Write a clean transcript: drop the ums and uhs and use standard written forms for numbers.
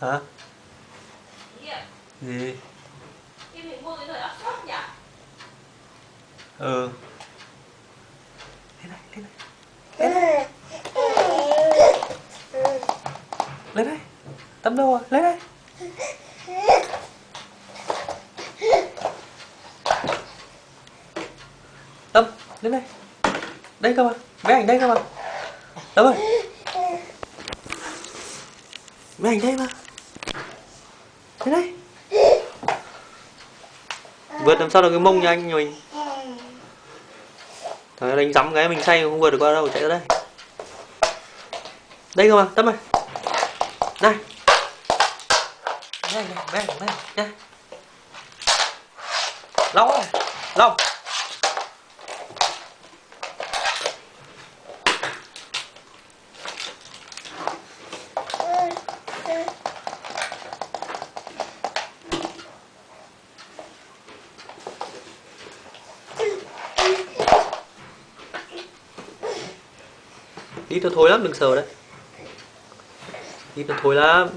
Hả? Dạ. Gì? Em phải mua cái nồi áp suất nhỉ? Ừ. Lên đây. Lên đây. Tắm đâu rồi? Lên đây. Tâm, lên đây. Đây cơ mà. Máy ảnh đây cơ mà. Tâm ơi. Máy ảnh đây mà. Lên đây. Vượt làm sao được cái mông nhà anh mình. Thằng đánh giấm cái mình say không vượt được qua đâu, chạy ra đây. Đây cơ mà, Tâm ơi. Này. Đây, nha. Long ơi. Long. Đi tôi thối lắm, đừng sờ đấy. Đi tôi thối lắm.